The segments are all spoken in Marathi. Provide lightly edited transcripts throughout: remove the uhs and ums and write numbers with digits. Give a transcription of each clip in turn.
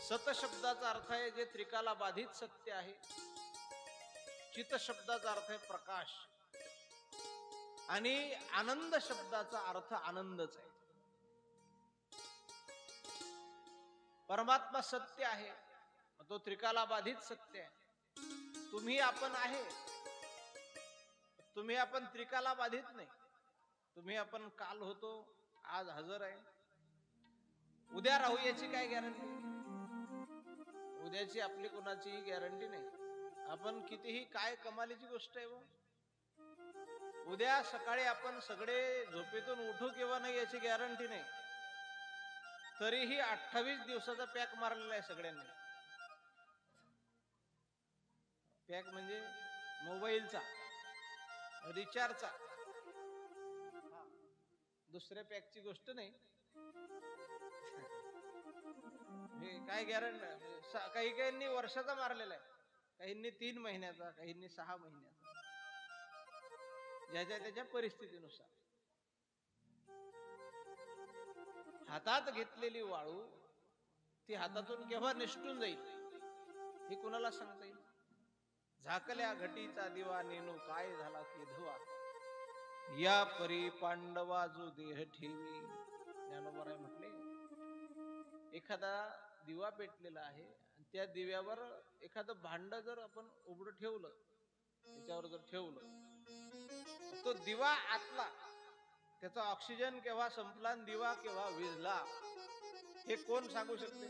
सत शब्दाचा अर्थ आहे जे त्रिकाला बाधित सत्य आहे. चित शब्दाचा अर्थ आहे प्रकाश. आणि आनंद शब्दाचा अर्थ आनंदच आहे. परमात्मा सत्य आहे, तो त्रिकाला बाधित सत्य आहे. तुम्ही आपण आहे, तुम्ही आपण त्रिकाला बाधित नाही. तुम्ही आपण काल होतो, आज हजर आहे, उद्या राहू याची काय गॅरंटी? उद्याची आपली कोणाचीही गॅरंटी नाही. आपण कितीही काय कमालीची गोष्ट आहे वो. उद्या सकाळी आपण सगळे झोपेतून उठू किंवा नाही याची गॅरंटी नाही. तरीही 28 दिवसाचा पॅक मारलेला आहे सगळ्यांनी. पॅक म्हणजे मोबाईलचा, रिचार्जचा, दुसऱ्या पॅकची गोष्ट नाही. काय गॅरंटी? काही काहींनी वर्षाचा मारलेला आहे, काहींनी 3 महिन्याचा, काहींनी 6 महिन्याचा, ज्याच्या त्याच्या परिस्थितीनुसार. हातात घेतलेली वाळू ती हातातून केव्हा निसटून जाईल हे कुणाला सांगता येईल? झाकल्या घटीचा दिवा नेणू काय झाला की धुवा, या परी पांडवा जो देह ठेवी. ज्ञानोबराय म्हटले, एखादा दिवा पेटलेला आहे, त्या दिव्यावर एखादं भांड जर आपण उघडं ठेवलं, त्याच्यावर जर ठेवलं, तो दिवा आतला, त्याचा ऑक्सिजन केव्हा संपला आणि दिवा केव्हा विझला हे कोण सांगू शकते?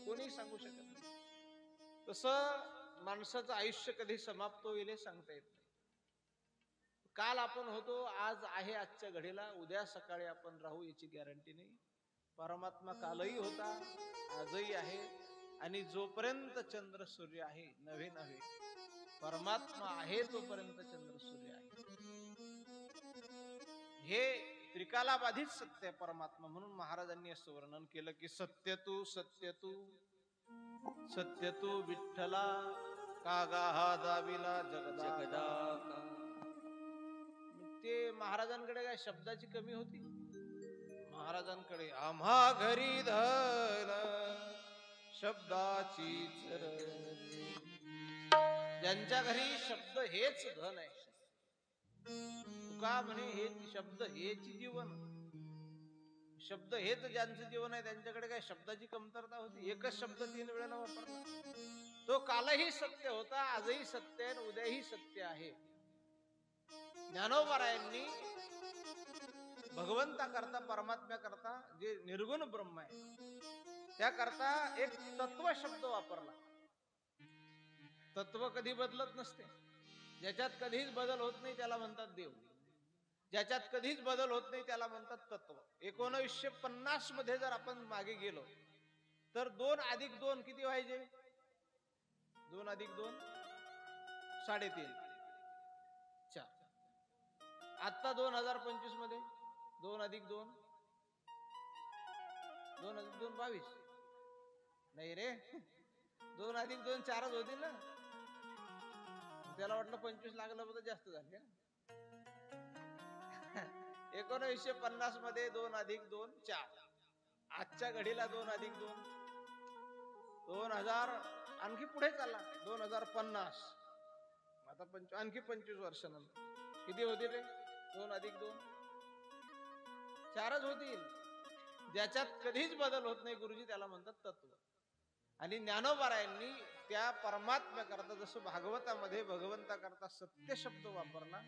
कोणी सांगू शकत नाही. तसं माणसाचं आयुष्य कधी समाप्त होईल हे सांगता येत नाही. काल आपण होतो, आज आहे, आजच्या घडीला, उद्या सकाळी आपण राहू याची गॅरंटी नाही. परमात्मा कालही होता, आजही आहे, आणि जोपर्यंत चंद्र सूर्य आहे, नव्हे नव्हे परमात्मा आहे तोपर्यंत चंद्र सूर्य आहे. हे त्रिकाला बाधित सत्य आहे परमात्मा. म्हणून महाराजांनी असं वर्णन केलं की सत्य तू सत्य तू सत्य तू विठ्ठला, कागा हा दाविला जगदा. ते महाराजांकडे काय शब्दाची कमी होती? महाराजांकडे आम्हा घरी धन शब्दाची चरणी. ज्यांच्या घरी शब्द हेच धन आहे. तुका म्हणे हे शब्द हेच जीवन. शब्द हेच ज्यांचं जीवन आहे त्यांच्याकडे काय शब्दाची कमतरता होती? एकच शब्द 3 वेळेला वापरला. तो कालही सत्य होता, आजही सत्य आहे, उद्याही सत्य आहे. ज्ञानोबरायांनी भगवंता करता, परमात्म्या करता, जे निर्गुण ब्रह्म आहे त्याकरता एक तत्व शब्द वापरला. तत्व कधी बदलत नसते. ज्याच्यात कधीच बदल होत नाही त्याला म्हणतात देव. ज्याच्यात कधीच बदल होत नाही त्याला म्हणतात तत्व. 1950 मध्ये जर आपण मागे गेलो तर 2 अधिक 2 किती व्हायचे? 2 अधिक 2 3.5 4. आता 2025 मध्ये 2 अधिक 2 2 अधिक 2 22. नाही रे, 2 अधिक 2 4च होतील ना. त्याला वाटलं 25 लागलं तर जास्त झाले. 1950 मध्ये 2 अधिक 2 4. आजच्या घडीला 2 अधिक 2 2000 आणखी पुढे चालला 2050. आता आणखी 25 वर्षानंतर किती होतील रे? 2 अधिक 2 4च होतील. ज्याच्यात कधीच बदल होत नाही गुरुजी त्याला म्हणतात तत्व. आणि ज्ञानोबरायांनी त्या परमात्म्या करता, जसं भागवतामध्ये भगवंता करता सत्य शब्द वापरला,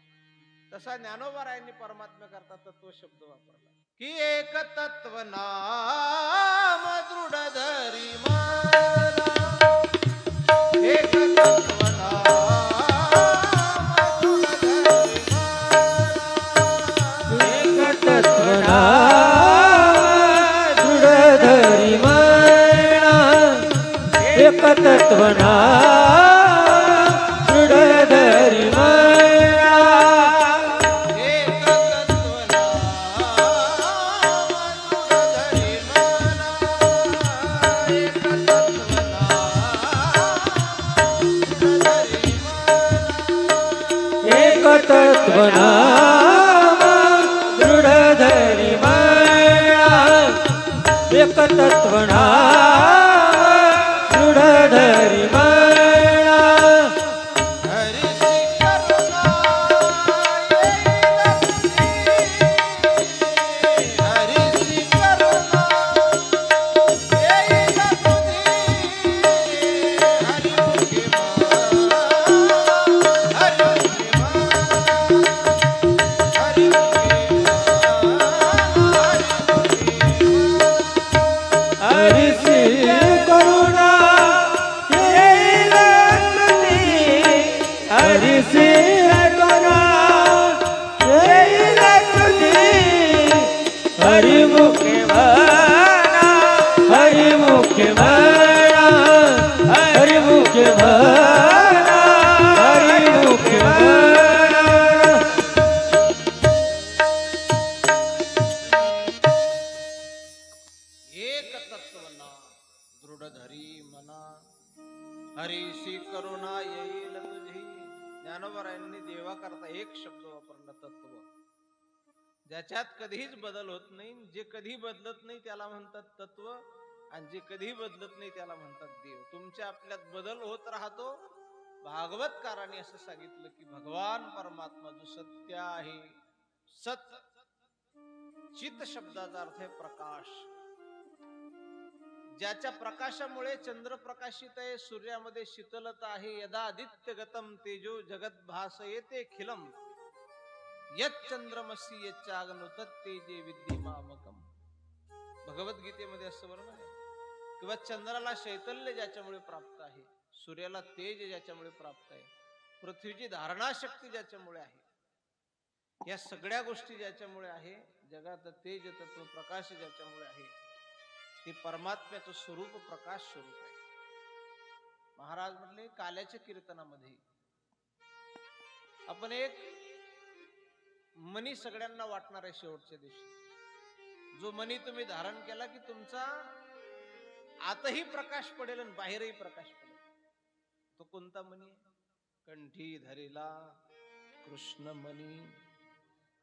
तसा ज्ञानोबरायांनी परमात्म्या करता तत्व शब्द वापरला. की एक तत्व नाम दृढ धरी मला, एक तत्व नाम दृढ धरी मला, एक तत्व नाम दृढ धरी मला, एक तत्व नाम दृढ धरी मला, एक तत्व नाम दृढ धरी मला, एक तत्व नाम दृढ धरी मला, एक तत्व नाम दृढ धरी मला, एक तत्व नाम दृढ धरी म्हणा हरीची करुणा हरीची करुणा येईल तुझी हरिमुखे म्हणा हरिमुखे म्हणा हरिसी करुणा येईल तुझी हरिसी करुणा येईल तुझी हरिमुखे म्हणा हरिमुखे म्हणा हरिमुखे म्हणा हरिमुखे म्हणा एक तत्वना दृढ धरी मना हरीशी करुणा येईल तुझी. ज्ञानोबरायांनी देवा करता एक शब्द वापरला तत्व, ज्याच्यात कधीच बदल होत नाही. जे कधी बदलत नाही त्याला म्हणतात तत्व, आणि जे कधी बदलत नाही त्याला म्हणतात देव. तुमच्या आपल्यात बदल होत राहतो. भागवतकारांनी असं सांगितलं की भगवान परमात्मा जो सत्य आहे, सत चित शब्दाचा अर्थ आहे प्रकाश. ज्याच्या प्रकाशामुळे चंद्र प्रकाशित आहे, सूर्यामध्ये शीतलता आहे. यदा आदित्य गतम तेजो जगत भासयेते खिलम यच्चंद्रमसी यच्चाग्नो तत्तेजे विद्यमामकम. भगवद्गीतेमध्ये असं वर्णन आहे किंवा चंद्राला शैतल्य ज्याच्यामुळे प्राप्त आहे, सूर्याला तेज ज्याच्यामुळे प्राप्त आहे, पृथ्वीची धारणाशक्ती ज्याच्यामुळे आहे, या सगळ्या गोष्टी ज्याच्यामुळे आहे, जगात तेज तत्व प्रकाश ज्याच्यामुळे आहे, ते परमात्म्याचं स्वरूप प्रकाश स्वरूप आहे. महाराज म्हटले काल्याच्या कीर्तनामध्ये आपण एक मनी सगळ्यांना वाटणार आहे शेवटच्या दिवशी. जो मनी तुम्ही धारण केला की तुमचा आतही प्रकाश पडेल आणि बाहेरही प्रकाश पडेल. तो कोणता मनी? कंठी धरेला कृष्ण मनी.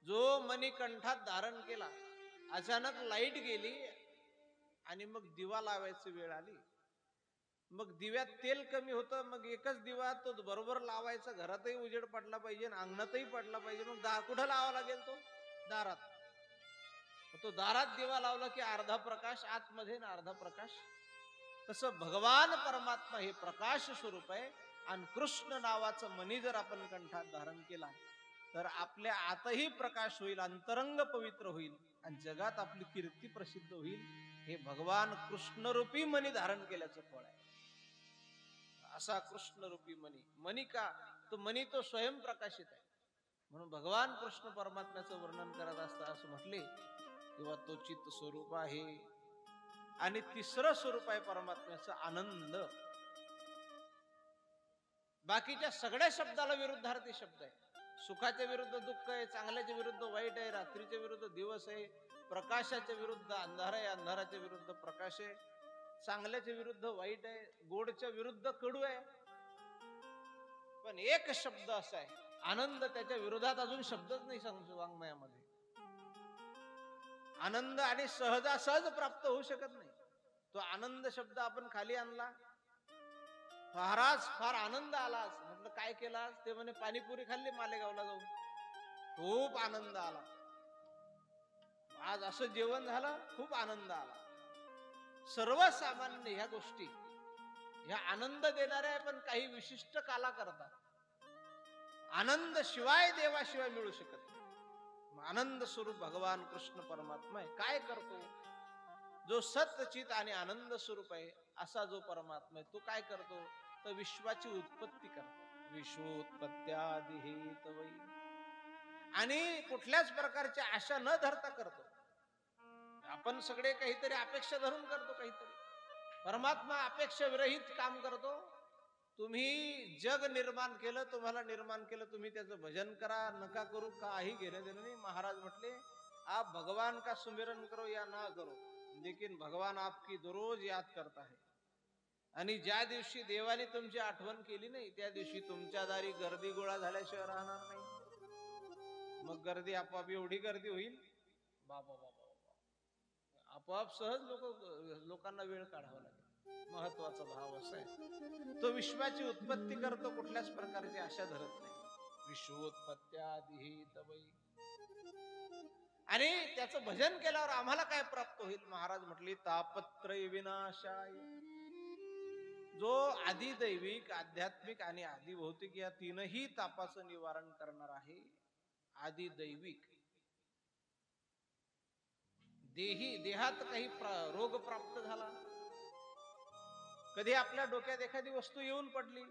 जो मनी कंठात धारण केला, अचानक लाईट गेली आणि मग दिवा लावायची वेळ आली, मग दिव्यात तेल कमी होतं, मग एकच दिवा तो बरोबर लावायचा, घरातही उजेड पडला पाहिजे आणि अंगणातही पडला पाहिजे. मग कुठं लावा लागेल? तो दारात. तो दारात दिवा लावला की अर्धा प्रकाश आतमध्ये ना अर्धा प्रकाश. तसं भगवान परमात्मा हे प्रकाश स्वरूप आहे, आणि कृष्ण नावाचं मनी जर आपण कंठात धारण केला तर आपल्या आतही प्रकाश होईल, अंतरंग पवित्र होईल, आणि जगात आपली कीर्ती प्रसिद्ध होईल. हे भगवान कृष्णरूपी मनी धारण केल्याचं फळ आहे. असा कृष्णरूपी मनी. मनी का? तो मनी तो स्वयंप्रकाशित आहे. म्हणून भगवान कृष्ण परमात्म्याचं वर्णन करत असता असं म्हटले तेव्हा तो चित्त स्वरूप आहे. आणि तिसरं स्वरूप आहे परमात्म्याचं आनंद. बाकीच्या सगळ्या शब्दाला विरुद्धार्थी शब्द आहे. सुखाच्या विरुद्ध दुःख आहे, चांगल्याच्या विरुद्ध वाईट आहे, रात्रीच्या विरुद्ध दिवस आहे, प्रकाशाच्या विरुद्ध अंधार आहे, अंधाराच्या विरुद्ध प्रकाश आहे, चांगल्याच्या विरुद्ध वाईट आहे, गोडच्या विरुद्ध कडू आहे. पण एक शब्द असा आहे आनंद, त्याच्या विरोधात अजून शब्दच नाही वाङ्मयामध्ये. आनंद आणि सहजासहज प्राप्त होऊ शकत नाही. तो आनंद शब्द आपण खाली आणला, महाराज फार आनंद आला. म्हटलं काय केला? ते म्हणे पाणीपुरी खाल्ली मालेगावला जाऊन, खूप आनंद आला. आज असं जेवण झालं, खूप आनंद आला. सर्वसामान्य ह्या गोष्टी ह्या आनंद देणाऱ्या आहे, पण काही विशिष्ट काला करतात. आनंद शिवाय देवाशिवाय मिळू शकत नाही. आनंद स्वरूप भगवान कृष्ण परमात्मा आहे. काय करतो? जो सत्यचित आणि आनंद स्वरूप आहे असा जो परमात्मा आहे तो काय करतो? तर विश्वाची उत्पत्ती करतो. विश्वोत्पत्त्यादि हेतवै. आणि कुठल्याच प्रकारची आशा न धरता करतो. आपण सगळे काहीतरी अपेक्षा धरून करतो काहीतरी. परमात्मा अपेक्षा विरहित काम करतो. तुम्ही जग निर्माण केलं, तुम्हाला निर्माण केलं, तुम्ही त्याचं भजन करा नका करू, काही घेणं देणं नाही. महाराज म्हटले आप भगवान का सुमिरन करो या ना करो, लेकिन भगवान आपकी दररोज याद करता है. आणि ज्या दिवशी देवाने तुमची आठवण केली नाही त्या दिवशी तुमच्या दारी गर्दी गोळा झाल्याशिवाय राहणार नाही. मग गर्दी आपोआप एवढी गर्दी होईल, बाबा बाबा आपोआप सहज लोकांना वेळ काढावा लागेल. महत्वाचा भाव असा आहे, तो विश्वाची उत्पत्ती करतो, कुठल्याच प्रकारची आशा धरत नाही. विश्वोत्पत्त्यादिही तवै. आणि त्याचं भजन केल्यावर आम्हाला काय प्राप्त होईल? महाराज म्हटले तापत्रय विनाशाय. जो आदिदैविक, आध्यात्मिक आणि आदिभौतिक या तीनही तापाचं निवारण करणार आहे. आदिदैविक, देहात काही रोग प्राप्त झाला, कधी आपल्या डोक्यात एखादी वस्तू येऊन पडली,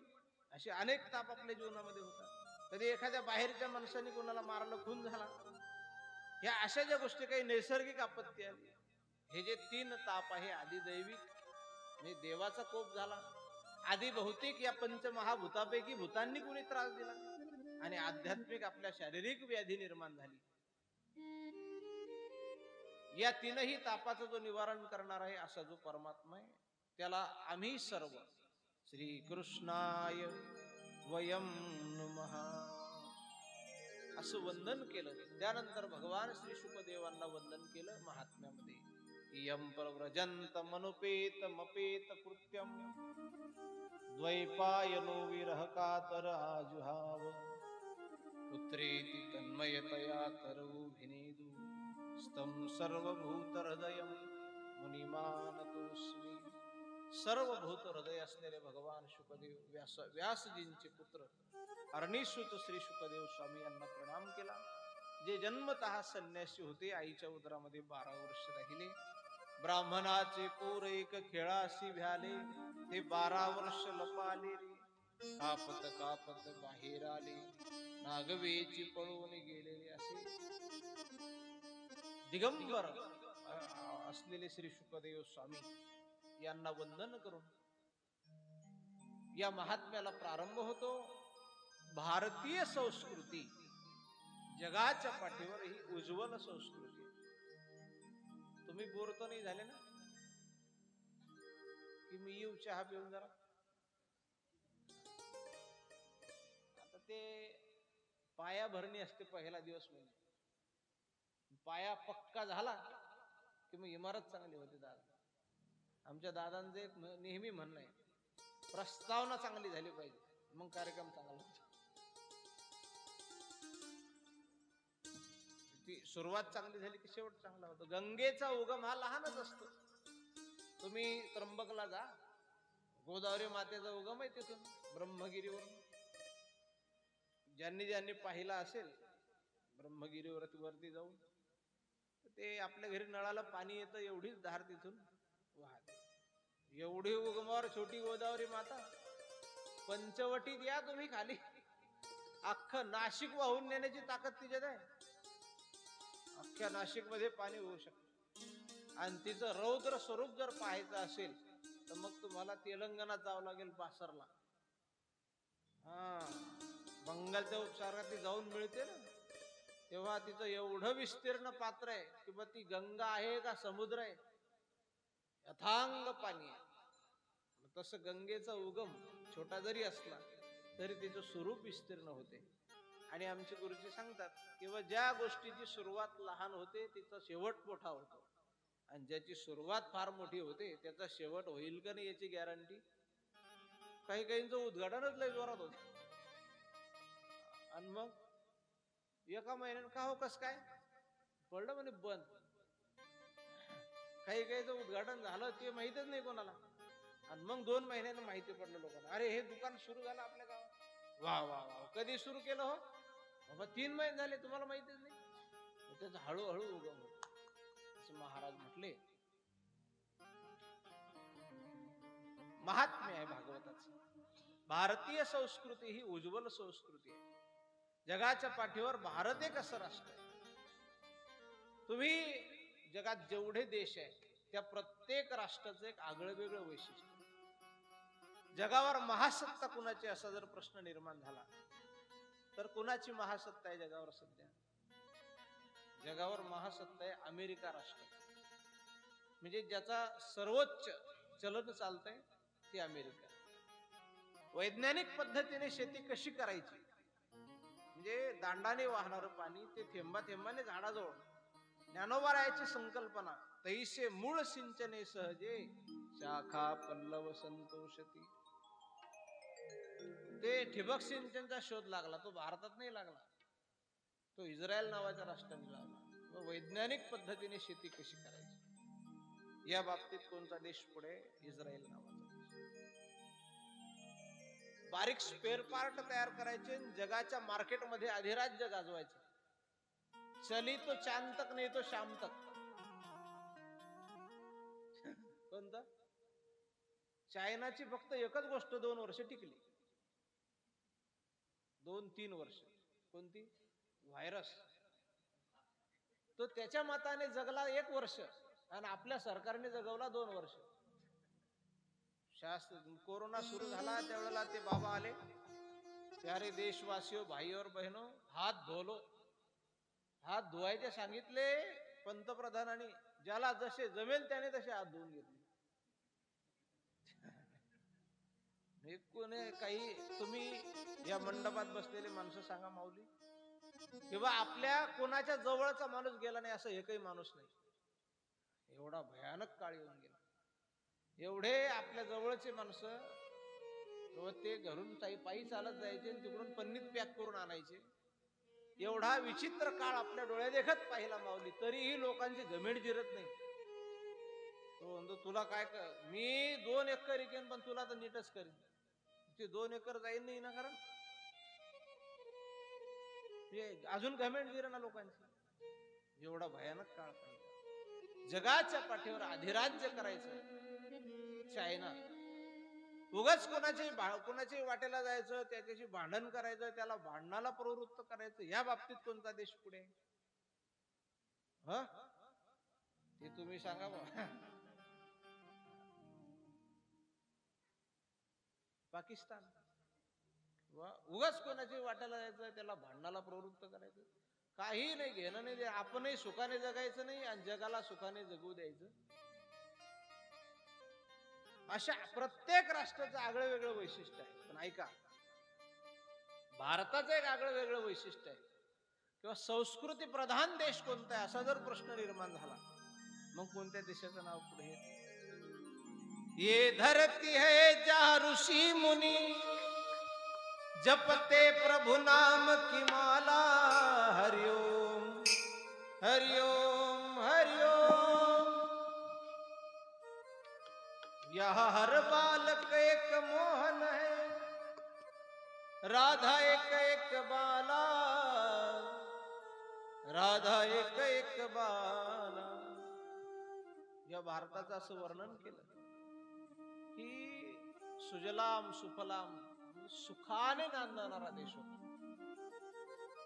असे अनेक ताप आपल्या जीवनामध्ये होतात. कधी एखाद्या बाहेरच्या माणसाने कोणाला मारलं, खून झाला, ह्या अशा ज्या गोष्टी, काही नैसर्गिक आपत्ती आली, हे जे तीन ताप आहे, आदिदैविक म्हणजे देवाचा कोप झाला, आधी भौतिक या पंचमहाभूतापैकी भूतांनी कोणी त्रास दिला, आणि आध्यात्मिक आपल्या शारीरिक व्याधी निर्माण झाली, या तीनही तापाचं जो निवारण करणार आहे असा जो परमात्मा आहे, त्याला आम्ही सर्व श्री कृष्णाय वयम नमः असं वंदन केलं. त्यानंतर भगवान श्री शुकदेवांना वंदन केलं महात्म्यामध्ये. इयं प्रव्रजन्त मनुपेत मपेत कृत्यम द्वैपायनो विरह कातर आजुहाव पुत्रेति तन्मयतया तरवुभिनेदु स्तं सर्वभूत हृदयं मुनिमानतोस्मि. सर्वभूत हृदय असलेले भगवान शुकदेव व्यासजींचे पुत्र अरणीसुत श्री शुकदेव स्वामी यांना प्रणाम केला. जे जन्मतः संन्यासी होते, आईच्या उदरामध्ये 12 वर्ष राहिले. ब्राह्मणाचे पोर एक खेळासी भ्याले, ते 12 वर्ष लपाले रे. कापत कापत बाहेर आले, नागवेची पळून गेलेले. असे दिगंबर असलेले श्री शुकदेव स्वामी यांना वंदन करून या महात्म्याला प्रारंभ होतो. भारतीय संस्कृती जगाच्या पाठीवर ही उज्ज्वल संस्कृती. तुम्ही बोर तर नाही झाले ना की मी येऊ चहा पिऊन जरा? आता ते पाया भरणी असते पहिला दिवस, म्हणजे पाया पक्का झाला की मग इमारत चांगली होते. दादा, आमच्या दादांचं एक नेहमी म्हणणं आहे, प्रस्तावना चांगली झाली पाहिजे, मग कार्यक्रम चांगला होतो. ती सुरुवात चांगली झाली की शेवट चांगला होतो. गंगेचा उगम हा लहानच असतो. तुम्ही त्र्यंबकला जा, गोदावरी मातेचा उगम आहे तिथून ब्रह्मगिरीवरून. ज्यांनी ज्यांनी पाहिला असेल ब्रह्मगिरीवरती जाऊन, ते आपल्या घरी नळाला पाणी येतं, एवढीच धार तिथून वाहते. एवढी उगमावर छोटी गोदावरी माता. पंचवटीत या तुम्ही खाली, अख्खं नाशिक वाहून नेण्याची ताकद तिच्यात आहे. अख्ख्या नाशिक मध्ये पाणी होऊ शकतं. आणि तिचं रौद्र स्वरूप जर पाहायचं असेल तर मग तुम्हाला तेलंगणात जावं लागेल, बासरला. बंगालच्या उपसागरात ती जाऊन मिळते ना, तेव्हा तिचं एवढं विस्तीर्ण पात्र आहे की मग ती गंगा आहे का समुद्र आहे, यथांग पाणी आहे. तसं गंगेचा उगम छोटा जरी असला तरी तिचं स्वरूप विस्तीर्ण होते. आणि आमचे गुरुजी सांगतात किंवा ज्या गोष्टीची सुरुवात लहान होते तिचा शेवट मोठा होतो, आणि ज्याची सुरुवात फार मोठी होते त्याचा शेवट होईल का नाही याची गॅरंटी. काही काहींचं उद्घाटनच लय जोरात होत, आणि मग एका महिन्यात का हो कस काय पडलं म्हणे बंद. काही काहीचं उद्घाटन झालं ते माहितच नाही कोणाला, आणि मग 2 महिन्यानं माहिती पडलं लोकांना, अरे हे दुकान सुरू झालं आपल्या गावात. वा वा वा, कधी सुरू केलं हो बाबा? 3 महिने झाले, तुम्हाला माहितीच नाही. त्याचं हळूहळू उगम होत, असं महाराज म्हटले. महात्म्य आहे भागवताचं. भारतीय संस्कृती ही उज्ज्वल संस्कृती आहे. जगाच्या पाठीवर भारत एक असं राष्ट्र आहे. तुम्ही जगात जेवढे देश आहे त्या प्रत्येक राष्ट्राचं एक आगळं वेगळं वैशिष्ट्य. जगावर महासत्ता कुणाची असा जर प्रश्न निर्माण झाला तर कुणाची महासत्ता आहे जगावर सध्या? जगावर महासत्ता आहे अमेरिका राष्ट्र. म्हणजे ज्याचा सर्वोच्च चलन चालतंय ते अमेरिका. वैज्ञानिक पद्धतीने शेती कशी करायची, म्हणजे दांडाने वाहणारं पाणी ते थेंबा थेंबाने झाडाजवळ, ज्ञानोबा रायाची संकल्पना तैसे मूळ सिंचने सहजे शाखा पल्लव संतोषती. ते ठिबक सिंचनचा शोध लागला, तो भारतात नाही लागला, तो इस्रायल नावाच्या राष्ट्राने लागला. व वैज्ञानिक पद्धतीने शेती कशी करायची या बाबतीत कोणता देश पुढे? इस्रायल नावाचा देश. बारीक स्पेअर पार्ट तयार करायचे, जगाच्या मार्केटमध्ये अधिराज्य गाजवायचं. चली तो चांद तक नाही तो शाम तक. कोणता? चायनाची फक्त एकच गोष्ट 2 वर्ष टिकली, 2-3 वर्ष. कोणती? व्हायरस. तो त्याच्या मताने जगला 1 वर्ष आणि आपल्या सरकारने जगवला 2 वर्ष. कोरोना सुरू झाला त्यावेळेला ते बाबा आले, प्यारे देशवासियों, भाई और बहनों, हात धो लो. हात धुवायचे सांगितले पंतप्रधानांनी. ज्याला जसे जमेल त्याने तसे हात धुवून घेतले. कोणी काही तुम्ही या मंडपात बसलेले माणसं सांगा माऊली, किंवा आपल्या कोणाच्या जवळचा माणूस गेला नाही असं एकही माणूस नाही. एवढा भयानक काळ येऊन गेला. एवढे आपल्या जवळचे माणसं ते घरून पायी चालत जायचे आणि तिकडून पन्नीत पॅक करून आणायचे. एवढा विचित्र काळ आपल्या डोळ्या देखत पाहिला माऊली, तरीही लोकांची जमीड जिरत नाही. तो म्हणतो तुला काय मी 2 एकर इकेन पण तुला तर नीटच करीन. ते 2 एकर जाईन नाही ना, कारण अजून घमेंड जिरणा लोकांची. एवढा भयानक काळ पाहिला. जगाच्या पाठीवर अधिराज्य करायचं चायना. उगाच कोणाची वाटेला जायचं, त्याच्याशी भांडण करायचं, त्याला भांडणाला प्रवृत्त करायचं. या बाबतीत कोणता देश पुढे? ते तुम्ही सांगा बा. पाकिस्तान. उगाच कोणाची वाटेला जायचं, त्याला भांडणाला प्रवृत्त करायचं. काही नाही, घेणं नाही. आपणही सुखाने जगायचं नाही आणि जगाला सुखाने जगू द्यायचं. अशा प्रत्येक राष्ट्राचं आगळं वेगळं वैशिष्ट्य आहे. पण ऐका, भारताचं एक आगळं वेगळं वैशिष्ट्य आहे. किंवा संस्कृती प्रधान देश कोणता आहे असा जर प्रश्न निर्माण झाला, मग कोणत्या देशाचं नाव पुढे येते? ये धरती है जहाँ ऋषि मुनि जपते प्रभु नाम की माला. हरिओम हरिओम हरिओम. यहाँ हर बालक एक मोहन है, राधा एक एक बाला, राधा एक एक बाला. या भारताचं असं वर्णन केलं की सुजलाम सुफलाम, सुखाने नांदणारा देश होता.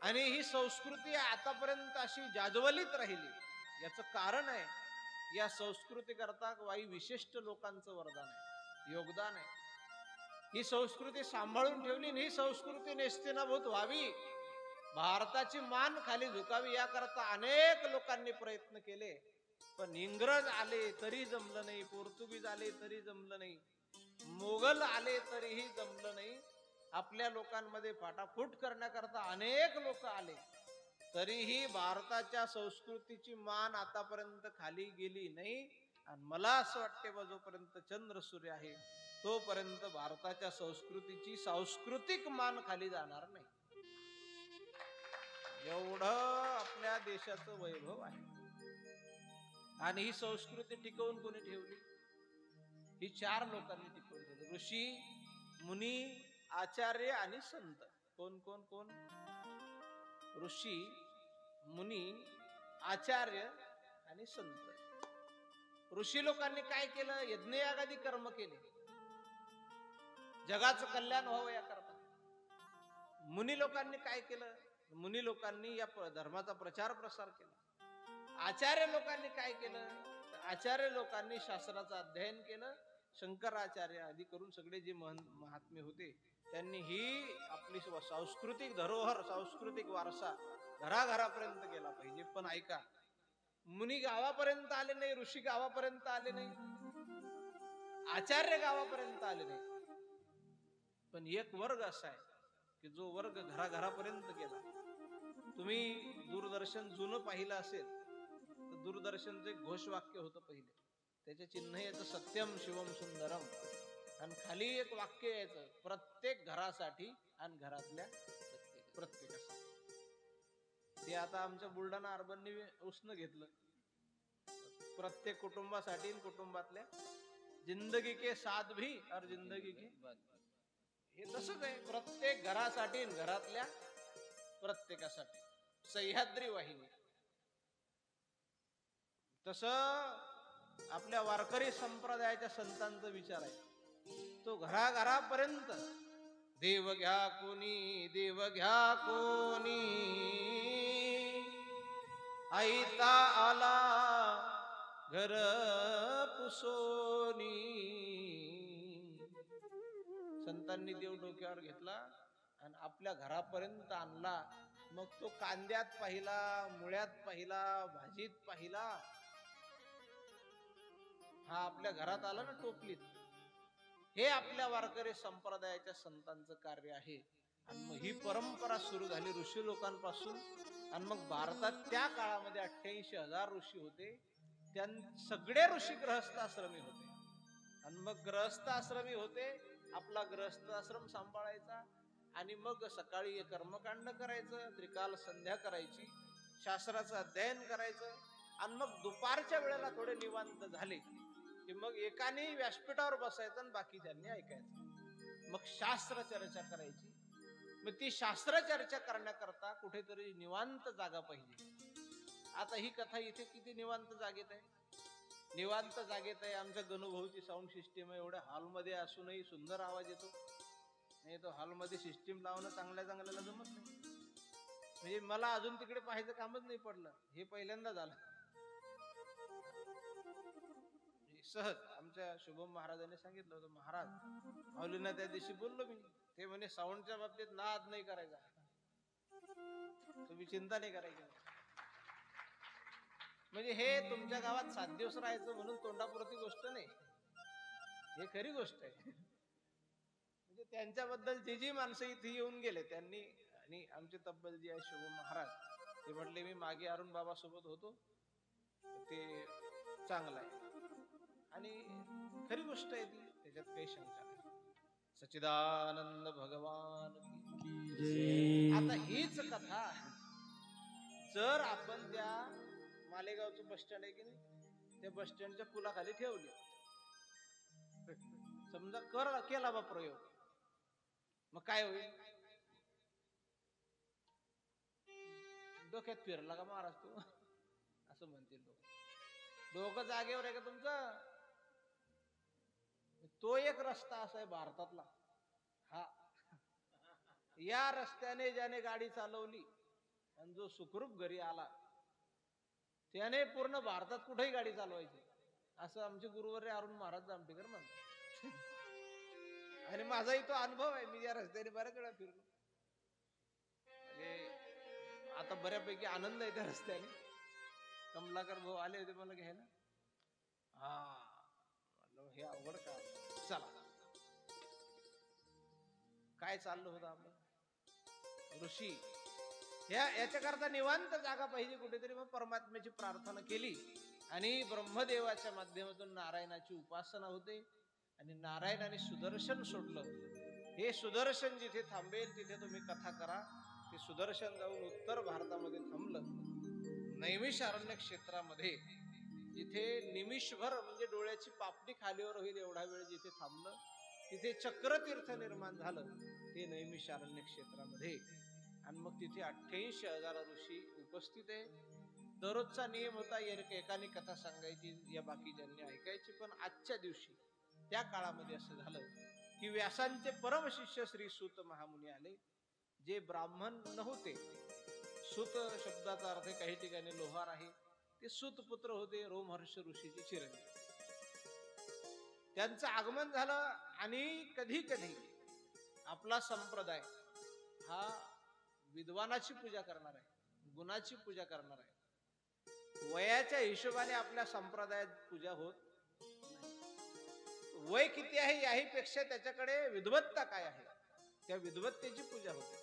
आणि ही संस्कृती आतापर्यंत अशी जाज्वलित राहिली. याचं कारण आहे, या संस्कृती करता काही विशिष्ट लोकांचं वरदान आहे, योगदान आहे. ही संस्कृती सांभाळून ठेवली. ही संस्कृती नेस्तीनाभूत व्हावी, भारताची मान खाली झुकावी याकरता अनेक लोकांनी प्रयत्न केले. पण इंग्रज आले तरी जमलं नाही, पोर्तुगीज आले तरी जमलं नाही, मोगल आले तरीही जमलं नाही. आपल्या लोकांमध्ये फाटाफूट करण्याकरता अनेक लोक आले, तरीही भारताच्या संस्कृतीची मान आतापर्यंत खाली गेली नाही. आणि मला असं वाटते बा, जोपर्यंत चंद्र सूर्य आहे तोपर्यंत भारताच्या संस्कृतीची सांस्कृतिक मान खाली जाणार नाही. एवढं आपल्या देशाचं वैभव आहे. आणि ही संस्कृती टिकवून कोणी ठेवली? ही 4 लोकांनी टिकवून ठेवली, ऋषी मुनी आचार्य आणि संत. कोण कोण कोण? ऋषी मुनी आचार्य आणि संत. ऋषी लोकांनी काय केलं? यज्ञयागादी कर्म केले, जगाचं कल्याण व्हावं याकरता. मुनी लोकांनी काय केलं? मुनी लोकांनी या धर्माचा प्रचार प्रसार केला. आचार्य लोकांनी काय केलं? आचार्य लोकांनी शास्त्राचं अध्ययन केलं. शंकराचार्य आदी करून सगळे जे महात्मे होते त्यांनी ही आपली सांस्कृतिक धरोहर, सांस्कृतिक वारसा घराघरापर्यंत गेला पाहिजे. पण ऐका, मुनी गावापर्यंत आले नाही, ऋषी गावापर्यंत आले नाही, आचार्य गावापर्यंत आले नाही. पण एक वर्ग असा आहे की जो वर्ग घराघरापर्यंत गेला. तुम्ही दूरदर्शन जुनं पाहिलं असेल तर दूरदर्शनचं एक घोषवाक्य होतं पहिले, त्याचे चिन्ह याचं सत्यम शिवम सुंदरम, आणि खाली एक वाक्य यायचं प्रत्येक घरासाठी आणि घरातल्या प्रत्येकासाठी. ते आता आमच्या बुलढाणा अर्बनने उष्ण घेतलं, प्रत्येक कुटुंबासाठी आणि कुटुंबातल्या जिंदगी के साथ भी और जिंदगी के बाद. हे तसंच आहे, प्रत्येक घरासाठी आणि घरातल्या प्रत्येकासाठी. सह्याद्री वाहिनी. तसं आपल्या वारकरी संप्रदायाच्या संतांचा विचार आहे, तो घराघरापर्यंत देव घ्या कोणी, देव घ्या कोणी, आईता आला घर पुसोनी. संतांनी देव डोक्यावर घेतला आणि आपल्या घरापर्यंत आणला. मग तो कांद्यात पाहिला, मुळ्यात पाहिला, भाजीत पाहिला, हा आपल्या घरात आला ना टोपलीत. हे आपल्या वारकरी संप्रदायाच्या संतांचं कार्य आहे. आणि मग ही परंपरा सुरू झाली ऋषी लोकांपासून. आणि मग भारतात त्या काळामध्ये 88,000 ऋषी होते. सगळे ऋषी गृहस्थाश्रमी होते. आणि मग गृहस्थाश्रमी होते, आपला गृहस्थाश्रम सांभाळायचा, आणि मग सकाळी कर्मकांड करायचं, त्रिकाल संध्या करायची, शास्त्राचं अध्ययन करायचं, आणि मग दुपारच्या वेळेला थोडे निवांत झाले की मग एकाने व्यासपीठावर बसायचं आणि बाकीच्यांनी ऐकायचं. मग शास्त्र चर्चा करायची. मग ती शास्त्र चर्चा करण्याकरता कुठेतरी निवांत जागा पाहिजे. आता ही कथा इथे किती निवांत जागेत आहे, निवांत जागेत आहे. आमच्या गणुभाऊची साऊंड सिस्टीम आहे, एवढ्या हॉलमध्ये असूनही सुंदर आवाज येतो. नाही तो हॉलमध्ये सिस्टीम लावणं चांगल्या चांगल्याला जमत नाही. म्हणजे मला अजून तिकडे पाहायचं कामच नाही पडलं, हे पहिल्यांदा झालं. सहज आमच्या शुभम महाराजांनी सांगितलं होतं, महाराज माऊलींना त्या दिवशी बोललो मी, ते म्हणे साऊंडच्या बाबतीत नाद नाही करायचा, तुम्ही चिंता नाही करायची. म्हणजे हे तुमच्या गावात 7 दिवस राहायचं म्हणून तोंडापुरती गोष्ट नाही, हे खरी गोष्ट आहे. म्हणजे त्यांच्याबद्दल जी माणसं इथे येऊन गेले त्यांनी, आणि आमचे तब्बल जे आहे शुभम महाराज, ते म्हटले मी मागे अरुण बाबा सोबत होतो, ते चांगलं आहे. आणि खरी गोष्ट आहे ती, त्याच्यात काही शंका नाही. सच्चिदानंद भगवान की. आता हीच कथा जर आपण त्या मालेगावचं बस स्टँड आहे की नाही, त्या बस स्टँडच्या पुलाखाली ठेवली, समजा केला बा प्रयोग, मग काय होईल? डोक्यात फिरला का महाराज तू, असं म्हणतील लोक. डोकं जागेवर आहे का तुमचं? तो एक रस्ता असा आहे भारतातला, हा, या रस्त्याने ज्याने गाडी चालवली आणि जो सुखरूप घरी आला त्याने पूर्ण भारतात कुठेही गाडी चालवायची, असं आमचे गुरुवर्य अरुण महाराज जामटेकर म्हणतात. आणि माझाही तो अनुभव आहे, मी या रस्त्याने बऱ्याच वेळा फिरलो. म्हणजे आता बऱ्यापैकी आनंद आहे त्या रस्त्याने. कमलाकर भाऊ आले होते मला घ्यायला, हा हे अवघड का, चला काय चाललं होतं आपलं ऋषी, याच्याकरता निवांत जागा पाहिजे कुठेतरी. मग परमात्म्याची प्रार्थना केली आणि ब्रह्मदेवाच्या माध्यमातून नारायणाची उपासना होते. आणि नारायणाने सुदर्शन सोडलं. हे सुदर्शन जिथे थांबेल तिथे तुम्ही कथा करा. ते सुदर्शन जाऊन उत्तर भारतामध्ये थांबलं, नैमिषारण्य क्षेत्रामध्ये, जिथे निमिषभर म्हणजे डोळ्याची पापणी खालीवर होईल एवढा वेळ जिथे थांबलं, तिथे चक्रतीर्थ निर्माण झालं, ते नैमिषारण्य क्षेत्रामध्ये. आणि मग तिथे 88,000 ऋषी उपस्थित आहे. दररोजचा नियम होता, एकाने कथा सांगायची, या बाकीच्यांनी ऐकायची. पण आजच्या दिवशी त्या काळामध्ये असं झालं की व्यासांचे परमशिष्य श्री सूत महामुनी आले, जे ब्राह्मण नव्हते. सूत शब्दाचा अर्थ काही ठिकाणी लोहार आहे. ते सूतपुत्र होते, रोमहर्ष ऋषीचे चिरंजीव. त्यांचं आगमन झालं. आणि कधी कधी आपला संप्रदाय हा विद्वानाची पूजा करणार आहे, गुणाची पूजा करणार आहे. वयाच्या हिशोबाने आपल्या संप्रदायात पूजा होत नाही. वय किती आहे याहीपेक्षा त्याच्याकडे विद्वत्ता काय आहे, त्या विद्वत्तेची पूजा होते.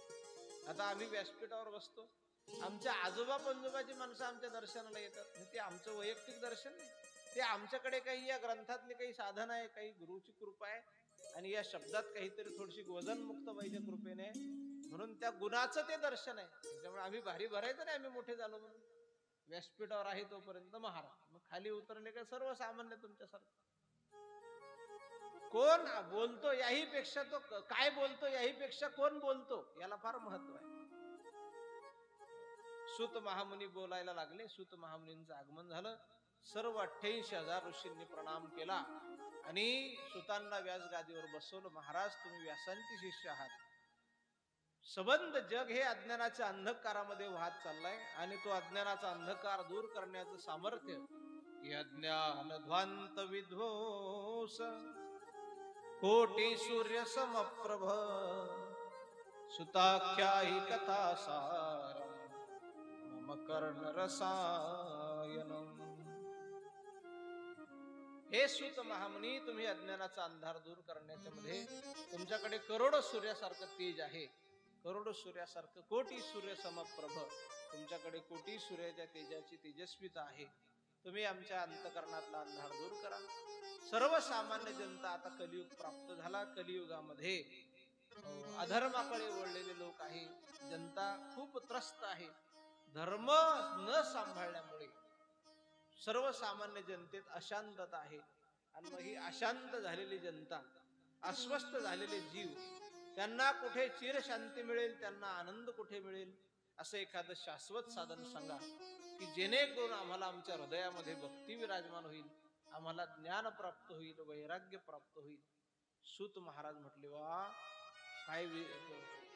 आता आम्ही व्यासपीठावर बसतो, आमच्या आजोबा पंजोबाची माणसं आमच्या दर्शनाला येतात, ते आमचं वैयक्तिक दर्शन नाही. ते आमच्याकडे काही या ग्रंथातली काही साधन आहे, काही गुरुची कृपा आहे, आणि या शब्दात काहीतरी थोडीशी वजन मुक्त पाहिजे कृपेने, म्हणून त्या गुणाचं ते दर्शन आहे. त्याच्यामुळे आम्ही भारी भरायचं नाही, आम्ही मोठे झालो म्हणून. व्यासपीठावर आहे तोपर्यंत महाराज, मग खाली उतरले का सर्वसामान्य तुमच्यासारखं. कोण बोलतो याही पेक्षा तो काय बोलतो याही पेक्षा कोण बोलतो याला फार महत्व आहे. सूत महामुनी बोलायला लागले. सूत महामुनींचं आगमन झालं. सर्व 88,000 ऋषींनी प्रणाम केला आणि सुतांना व्यास गादीवर बसवलं. महाराज, तुम्ही व्यासांचे शिष्य आहात. सबंध जग हे अज्ञानाच्या अंधकारामध्ये वाहत चाललाय आणि तो अज्ञानाचा अंधकार दूर करण्याचं सामर्थ्य अज्ञान ध्वांत विध्वंस कोटी सूर्य समप्रभ सुताख्या ही कथा सार मम कर्ण रसायनम. हे सूत महामुनी, तुम्ही अज्ञानाचा अंधार दूर करण्याच्या मध्ये तुमच्याकडे करोडो सूर्यासारखं तेज आहे. करोडो सूर्यासारखं, कोटी सूर्य समप्रभ, तुमच्याकडे कोटी सूर्याच्या तेजाची तेजस्विता आहे. तुम्ही आमच्या अंतकरणातला अंधार दूर करा. सर्वसामान्य जनता, आता कलियुग प्राप्त झाला. कलियुगामध्ये अधर्माकडे वळलेले लोक आहे. जनता खूप त्रस्त आहे. धर्म न सांभाळल्यामुळे सर्वसामान्य जनतेत अशांतता आहे. आणि मग ही अशांत झालेली जनता, अस्वस्थ झालेले जीव, त्यांना कुठे चिरशांती मिळेल, त्यांना आनंद कुठे मिळेल, असं एखादं शाश्वत साधन सांगा की जेणेकरून आम्हाला आमच्या हृदयामध्ये भक्ती विराजमान होईल, आम्हाला ज्ञान प्राप्त होईल, वैराग्य प्राप्त होईल. सूत महाराज म्हटले, वा काय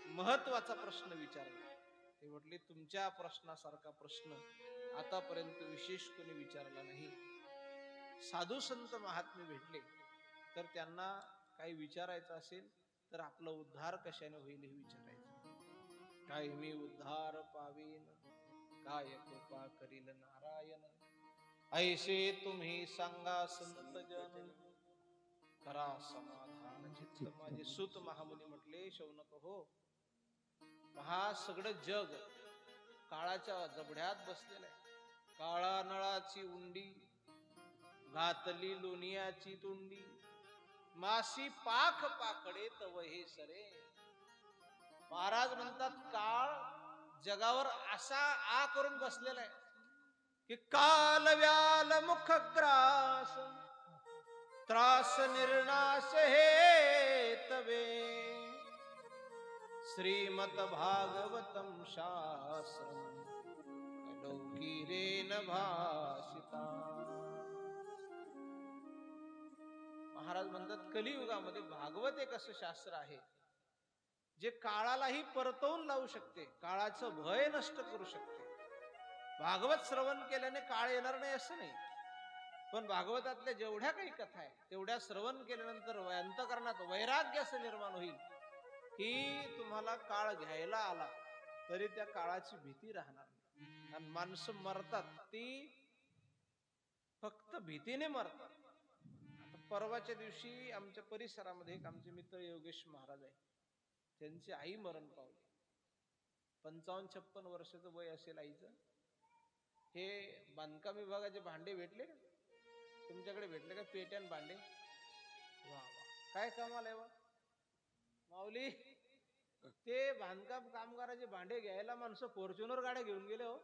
महत्वाचा प्रश्न विचारला. ते म्हटले, तुमच्या प्रश्नासारखा प्रश्न आतापर्यंत विशेष कोणी विचारला नाही. साधू संत महात्मे भेटले तर त्यांना काही विचारायचं असेल तर आपला उद्धार कशाने होईल हे विचारायचं. काय मी उद्धार पावीन, काय कृपा करील नारायण, ऐसे तुम्ही सांगा संत जन, करा समाधान चित्त माझे. सूत महामुनी म्हटले, शौनक हो, पहा सगळं जग काळाच्या जबड्यात बसलेलं आहे. काळा नळाची उंडी, घातली लोणियाची तुंडी, मासी पाख पाकडे तव हे सरे. महाराज म्हणतात, काळ जगावर असा आ करून बसलेला आहे की काल व्याल मुख ग्रास, त्रास निर्नाश हे तवे, श्रीमद भागवतम शास्त्रम लौकिरेन भाषिता. महाराज म्हणतात, कलियुगामध्ये भागवत एक असं शास्त्र आहे जे काळालाही परतवून लावू शकते, काळाचं भय नष्ट करू शकते. भागवत श्रवण केल्याने काळ येणार नाही असं नाही, पण भागवतातल्या जेवढ्या काही कथा आहे तेवढ्या श्रवण केल्यानंतर अंतकरणात वैराग्य असं निर्माण होईल की तुम्हाला काळ घ्यायला आला तरी त्या काळाची भीती राहणार नाही. आणि माणसं मरतात ती फक्त भीतीने मरतात. आता परवाच्या दिवशी आमच्या परिसरामध्ये एक आमचे मित्र योगेश महाराज आहे, त्यांची आई मरण पावली. 55-56 वर्षाचं वय असेल आईचं. हे बांधकाम विभागाचे भांडे भेटले का तुमच्याकडे? भेटले का पेट्यान भांडे? वा वा, काय कमाल आहे वा माऊली. ते बांधकाम कामगाराचे भांडे घ्यायला माणसं फॉर्च्युनर गाड्या घेऊन गेले हो.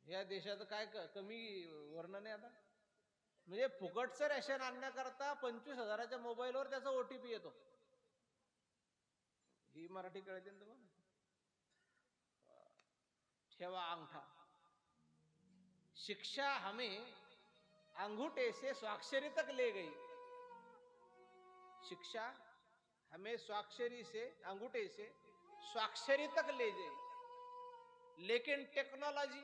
या देशाचं काय कमी वर्णन आहे आता. म्हणजे फुकटचं रेशन आणण्याकरता 25,000च्या मोबाईलवर त्याचा OTP येतो. ही मराठी कळते ना तुम्हाला? ठेवा अंगठा. शिक्षा हमें अंगूठे से स्वाक्षरी तक ले गई. शिक्षा हमें स्वाक्षरी से, अंगूठे से स्वाक्षरी तक ले गई, लेकिन टेक्नोलॉजी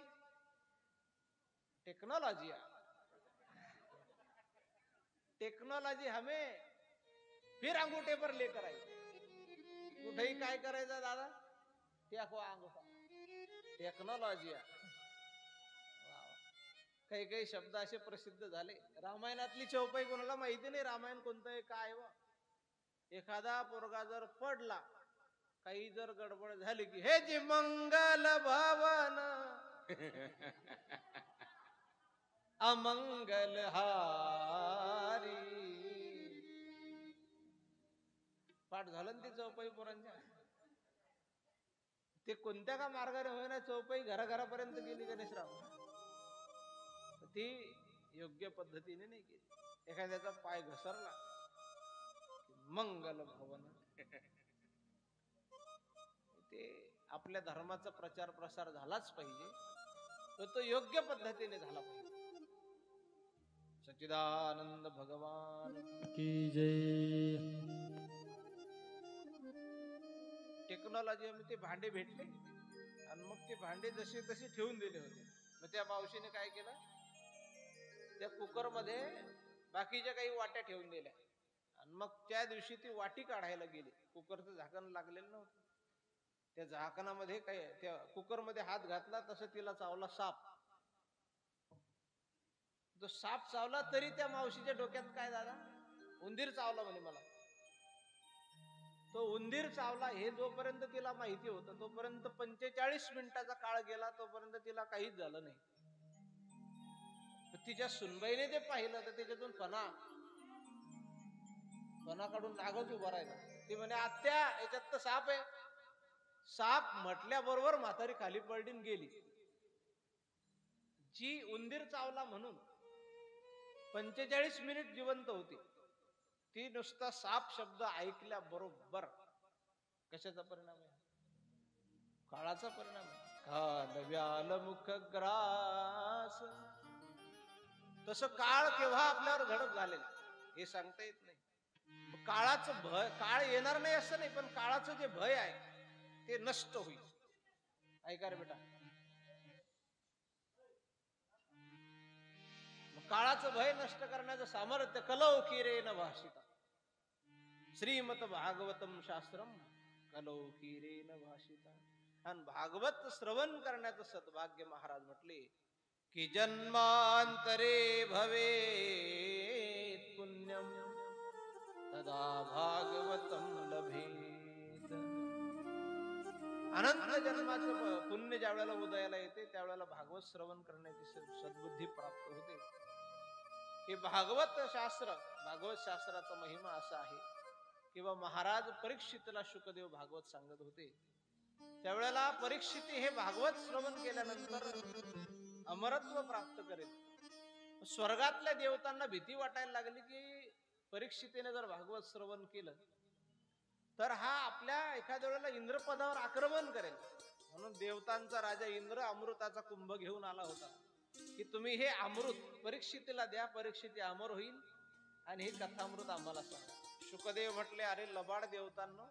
हमें फिर अंगूठे पर लेकर आई. कुठेही काय करायचं दादा? टेकवा अंगूठा. टेक्नॉलॉजी. काही काही शब्द असे प्रसिद्ध झाले. रामायणातली चौपाई कोणाला माहिती नाही, रामायण कोणतं आहे काय. एखादा पोरगा जर पडला काही जर गडबड झाली की हे जी मंगल भावन अमंगल हारी. पाठ झालं ना ते चौपाई पोरांच्या. ते कोणत्या का मार्गाने होईना चौपाई घराघरापर्यंत गेली गणेशराव. ती योग्य पद्धतीने नाही गेली. एखाद्याचा पाय घसरला मंगल भवन. ते आपल्या धर्माचा प्रचार प्रसार झालाच पाहिजे, तो योग्य पद्धतीने झाला पाहिजे. सच्चिदानंद भगवान की जय. टेक्नॉलॉजी ते भांडे भेटले आणि मग ते भांडे जसे तसे ठेवून दिले होते. मग त्या मावशीने काय केलं, त्या कुकर मध्ये बाकीच्या काही वाट्या ठेवून दिल्या आणि मग त्या दिवशी ती वाटी काढायला गेली. कुकरचं झाकण लागलेलं नव्हतं. त्या झाकणामध्ये काय, त्या कुकर मध्ये हात घातला तसं तिला चावला साप. तो साप चावला तरी त्या मावशीच्या डोक्यात काय दादा, उंदीर चावला म्हणे मला. तो उंदीर चावला हे जोपर्यंत तिला माहिती होतं तोपर्यंत 45 मिनिटाचा काळ गेला, तोपर्यंत तिला काहीच झालं नाही. तिच्या सुनबाईने ते पाहिलं तर त्याच्यातून फणा काढून नागच उभा राहिला. ती म्हणे आत्या याच्यात तर साप आहे. साप म्हटल्याबरोबर म्हातारी खाली पडली गेली. जी उंदीर चावला म्हणून 45 मिनिट जिवंत होती, ती नुसता साप शब्द ऐकल्या बरोबर कशाचा परिणाम आहे, काळाचा परिणाम आहे. कालव्याल मुख ग्रास. तसं काळ केव्हा आपल्यावर घडत झालेलं हे सांगता येत नाही. काळाचं भय, काळ येणार नाही असं नाही, पण काळाचं जे भय आहे ते नष्ट होईल. ऐका रे बेटा, काळाचं भय नष्ट करण्याचं सामर्थ्य कलौकीरेन भाषिता. श्रीमत भागवतम शास्त्रम कलौकीरेन भाषिता. आणि भागवत श्रवण करण्याचं सद्भाग्य महाराज म्हटले की जन्मांतरे भवेत् पुण्यम तदा भागवतम लभेत. अनंत जन्माचं पुण्य ज्या वेळेला उदयाला येते त्यावेळेला भागवत श्रवण करण्याची सद्बुद्धी प्राप्त होते. हे भागवत शास्त्र, भागवत शास्त्राचा महिमा असा आहे किंवा महाराज परीक्षितला शुकदेव भागवत सांगत होते. त्यावेळेला परीक्षिती हे भागवत श्रवण केल्यानंतर अमरत्व प्राप्त करेल. स्वर्गातल्या देवतांना भीती वाटायला लागली की परीक्षितीने जर भागवत श्रवण केलं तर हा आपल्या एखाद्या वेळेला इंद्रपदावर आक्रमण करेल. म्हणून देवतांचा राजा इंद्र अमृताचा कुंभ घेऊन आला होता की तुम्ही हे अमृत परीक्षितीला द्या, परीक्षिती अमर होईल आणि हे कथामृत आम्हाला सांगा. शुकदेव म्हटले अरे लबाड देवतांनो,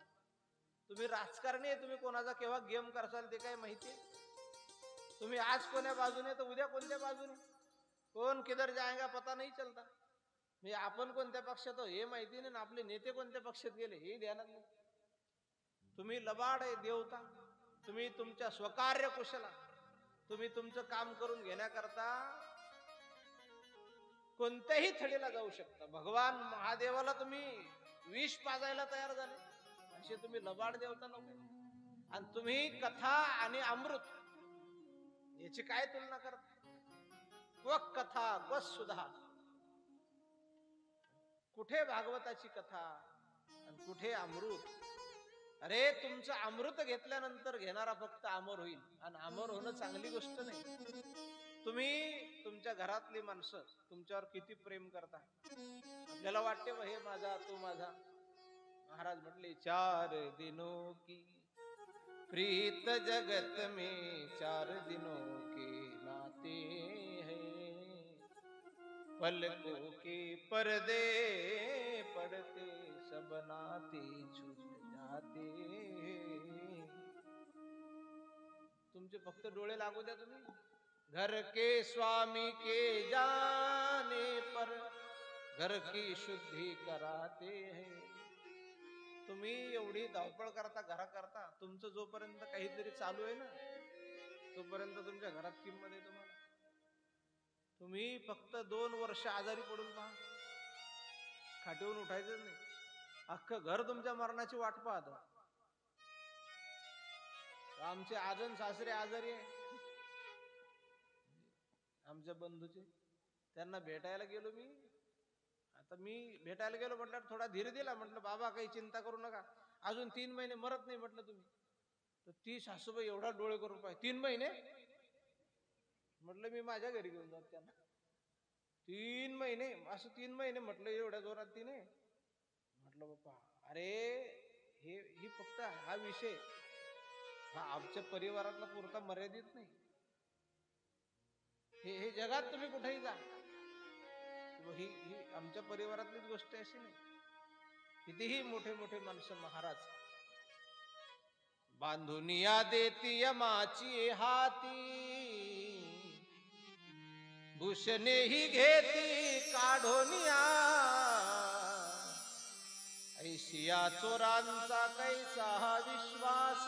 तुम्ही राजकारणी आहे, तुम्ही कोणाचा केव्हा गेम करसाल ते काय माहितीये. तुम्ही आज कोण्या बाजूने तर उद्या कोणत्या बाजूने, कोण किधर जाएगा पता नाही चलता. म्हणजे आपण कोणत्या पक्षात हे माहिती नाही, आपले नेते कोणत्या पक्षात गेले हे ध्यानात नाही. तुम्ही लबाड आहे देवता, तुम्ही तुमच्या स्वकार्य कुशला, तुम्ही तुमचं काम करून घेण्याकरता कोणत्याही थडीला जाऊ शकता. भगवान महादेवाला तुम्ही विष पाजायला तयार झाले, असे तुम्ही लबाड देवता नको. आणि तुम्ही कथा आणि अमृत याची काय तुलना करता. क्व कथा क्व सुधा, कुठे भागवताची कथा आणि कुठे अमृत. अरे तुमचं अमृत घेतल्यानंतर घेणारा फक्त अमर होईल, आणि अमर होणं चांगली गोष्ट नाही. तुम्ही तुमच्या घरातली माणसं तुमच्यावर किती प्रेम करता. आपल्याला वाटते हे माझा तो माझा. महाराज म्हटले 4 दिनों की प्रीत जगत में 4 दिनों के नाते हैं, पलकों के पर्दे पड़ते सब नाते छूट जाते. तुमचे फक्त डोळे लागू द्या. तुम्ही घर के स्वामी के जाने पर घर की शुद्धि कराते हैं. तुम्ही एवढी धावपळ करता घरा करता, तुमचं जोपर्यंत काहीतरी चालू आहे ना तोपर्यंत तुमच्या घरात किंमत आहे तुम्हाला. तुम्ही फक्त 2 वर्ष आजारी पडून पहा, खाटेवरून उठायचं नाही, अख्खं घर तुमच्या मरणाची वाट पाहत. आमचे आजन सासरे आजारी आहे आमच्या बंधूचे, त्यांना भेटायला गेलो मी. आता मी भेटायला गेलो म्हटलं थोडा धीर दिला, म्हटलं बाबा काही चिंता करू नका, अजून 3 महिने मरत नाही म्हटलं तुम्ही. तर ती सासूबाई एवढा डोळे करून पाहिजे, 3 महिने म्हटलं मी माझ्या घरी घेऊन जात त्यांना. 3 महिने असं 3 महिने म्हटलं एवढ्या जोरात तिने म्हटलं बाप्पा अरे ही फक्त हा विषय हा आमच्या परिवारातला पुरता मर्यादित नाही. हे जगात तुम्ही कुठेही जा, ही आमच्या परिवारातलीच गोष्ट अशी नाही. कितीही मोठे मोठे माणसं महाराज बांधुनिया देती यमाची हाती, भूषणे ही घेती काढोनिया, ऐशिया चोरांचा कैसा हा विश्वास.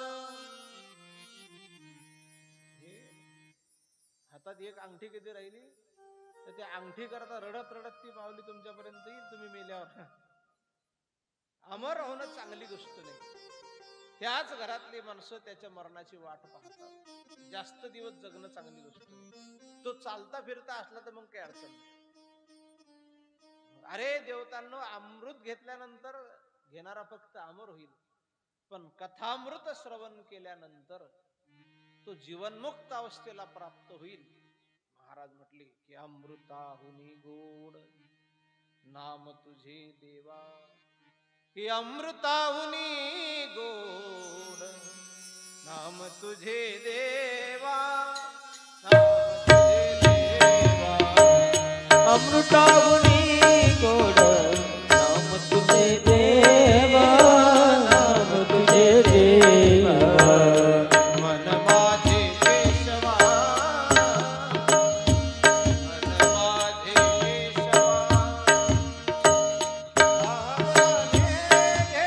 हातात एक अंगठी किती राहिली तर त्या अंगठी करता रडत रडत ती माऊली तुमच्यापर्यंत येईल तुम्ही मेल्यावर. अमर होणं चांगली गोष्ट नाही. त्याच घरातली माणसं त्याच्या मरणाची वाट पाहतात. जास्त दिवस जगणं चांगली गोष्ट नाही. तो चालता फिरता असला तर मग काय अडचण नाही. अरे देवतांनो, अमृत घेतल्यानंतर घेणारा फक्त अमर होईल, पण कथामृत श्रवण केल्यानंतर तो जीवनमुक्त अवस्थेला प्राप्त होईल. महाराज म्हटले की अमृताहुनी गोड नाम तुझे देवा, की अमृताहुनी गोड नाम तुझे देवा, नाम तुझे देवा. अमृताहुनी गोड नाम तुझे देवा, नाम तुझे देवा. मन माझे केशवा, मन माझे केशवा, आवाने घेता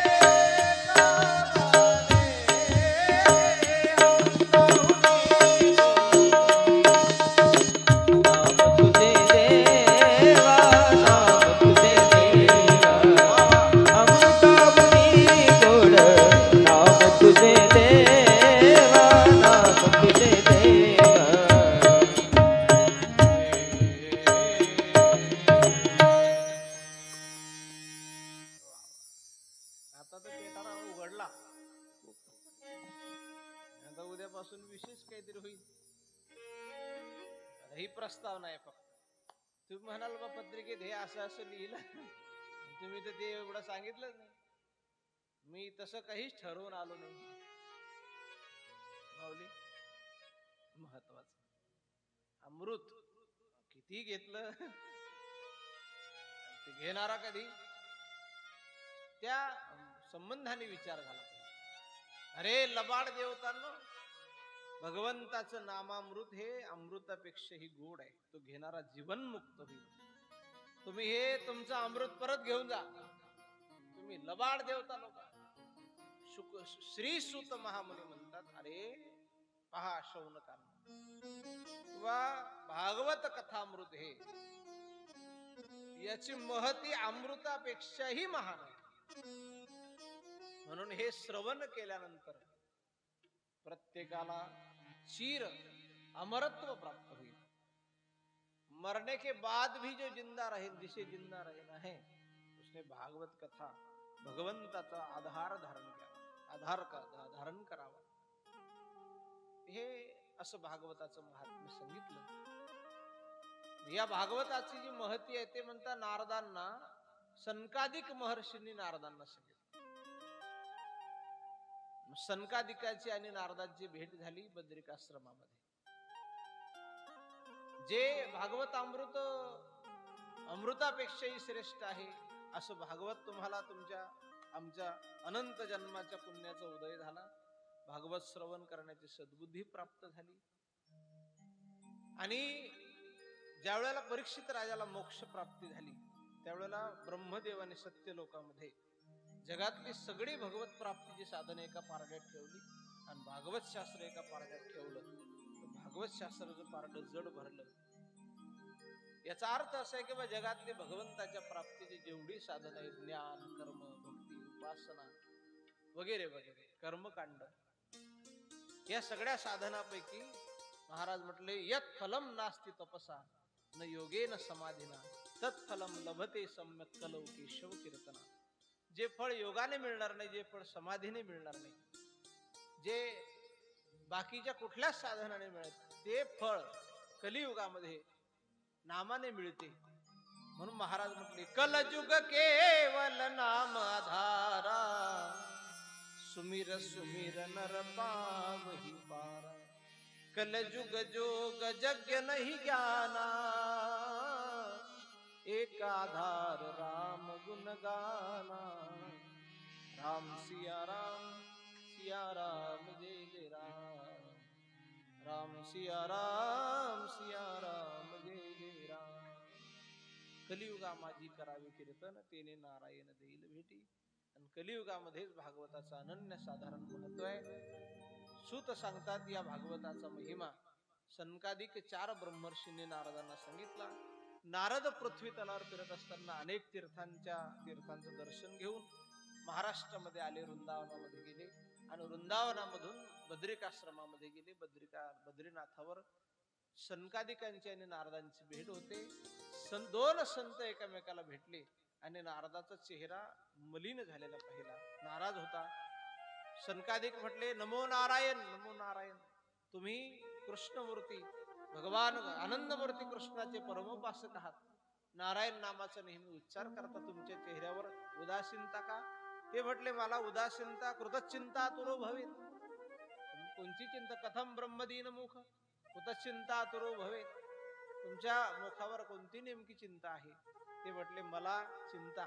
नाम तुझे देवा, नाम तुझे देवा. अमृताहुनी गोड नाम तुझे देवा, नाम तुझे देवा. आता तर पेटारा उघडला. आता उद्यापासून विशेष काहीतरी होईल. ही प्रस्तावना आहे फक्त. तुम्ही म्हणाल बा पत्रिकेत हे असं असं लिहिलं, तुम्ही तर ते एवढं सांगितलंच नाही. मी तसं काहीच ठरवून आलो नाही. माऊली महत्वाचं अमृत किती घेतलं ते घेणारा कधी त्या संबंधाने विचार झाला पाहिजे. अरे लबाड देवतांनो, भगवंताचं नामामृत हे अमृतापेक्षाही गोड आहे. तो घेणारा जीवनमुक्त होईल. तुम्ही हे तुमचं अमृत परत घेऊन जा. तुम्ही लबाड देवता लोक. श्री सूत महामुनी म्हणतात अरे पहा शौनकांना वा भागवत कथामृत हे याची महती अमृतापेक्षाही महान आहे. म्हणून हे श्रवण केल्यानंतर प्रत्येकाला चीर अमरत्व प्राप्त होईल. मरने के बाद भी जो जिंदा रहे, जिसे जिंदा रहना है उसने भागवत कथा भगवंताचा आधार धारण करावा, धारण करावा. हे असं भागवताचं महात्म्य सांगितलं. या भागवताची जी महती आहे ते म्हणता नारदांना सनकादिक महर्षींनी नारदांना सांगितलं. सनकादिकाची आणि नारदांची भेट झाली बद्रिकाश्रमामध्ये. जे भागवत अमृत अमृतापेक्षाही श्रेष्ठ आहे असं भागवत तुम्हाला आमच्या अनंत जन्माच्या पुण्याचा उदय झाला. भागवत श्रवण करण्याची सद्बुद्धी प्राप्त झाली. आणि ज्या वेळेला परीक्षित राजाला मोक्ष प्राप्ती झाली त्यावेळेला ब्रह्मदेवाने सत्य लोकामध्ये जगातली सगळी भगवत प्राप्तीची साधन एका पारड्यात ठेवली आणि भागवत शास्त्र एका पारड्यात ठेवलं. भागवत शास्त्राचं पारड जड भरलं. याचा अर्थ असा आहे की जगातली भगवंताच्या प्राप्तीची जेवढी साधन आहेत, ज्ञान, कर्म, भक्ती, उपासना वगैरे वगैरे कर्मकांड, या सगळ्या साधनापैकी महाराज म्हटले यत फलम नास्ति तपसा न योगेन समाधीना तत्फलम लभते सम्यक कलौ केशव कीर्तना. जे फळ योगाने मिळणार नाही, जे फळ समाधीने मिळणार नाही, जे बाकीच्या कुठल्याच साधनाने मिळत ते फळ कलियुगामध्ये नामाने मिळते. म्हणून महाराज म्हटले कलयुग केवल नाम आधारा सुमिर सुमिर नर पावहि पारा. कलयुग जोग जग नहीं ज्ञाना एक आधार राम गुण गाना. राम सिया राम जय जय राम. राम सिया राम जय जय राम. कलियुगा माझी करावी कीर्तन तेने नारायण देईल भेटी. आणि कलियुगामध्येच भागवताचा अनन्य साधारण महत्व आहे. सूत सांगतात या भागवताचा महिमा सनकादिक 4 ब्रह्मर्षींनी नारदांना सांगितला. नारद पृथ्वी तलावर फिरत असताना अनेक तीर्थांचं दर्शन घेऊन महाराष्ट्रामध्ये आले, वृंदावनामध्ये गेले आणि वृंदावनामधून बद्रिकाश्रमामध्ये गेले. बद्रीनाथावर सनकादिकांची आणि नारदांची भेट होते. 2 संत एकमेकाला भेटले आणि नारदाचा चेहरा मलिन झालेला पाहिला, नाराज होता. सनकादिक म्हटले नमो नारायण नमो नारायण. तुम्ही कृष्णमूर्ती भगवान आनंदमूर्ती कृष्णाचे परमोपासक आहात, नारायण नामाचा नेहमी उच्चार करता, तुमच्या चेहऱ्यावर उदासीनता का? ते म्हटले मला उदासीनता कृतचिंता तुरो भवेत. कोणती चिंता? कथम ब्रह्मदीन मुख कुतचिंता तुरो भवेत. तुमच्या मुखावर कोणती नेमकी चिंता आहे? ते म्हटले मला चिंता.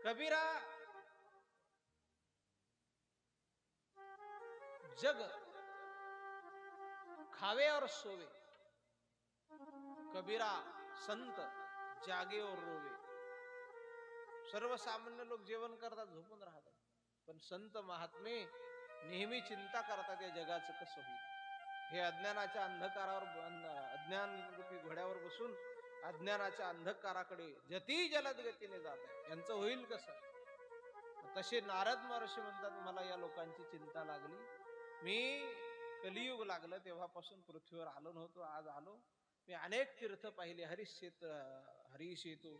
कबीरा जग खावे और सोवे, कबीरा संत जागे और रोवे. सर्वसामान्य लोक जेवण करतात, झोपून राहतात, पण संत महात्मे नेहमी चिंता करतात या जगाचं कसं होईल. हे अज्ञानाच्या अंधकारावर अज्ञान रूपी घोड्यावर बसून अज्ञानाच्या अंधकाराकडे जती जलद गतीने जात आहे, यांचं होईल कसं? तसे नारद महर्षी म्हणतात मला या लोकांची चिंता लागली. मी कलियुग लागलं तेव्हापासून पृथ्वीवर आलो नव्हतो, आज आलो. मी अनेक तीर्थ पाहिले, हरिसेतू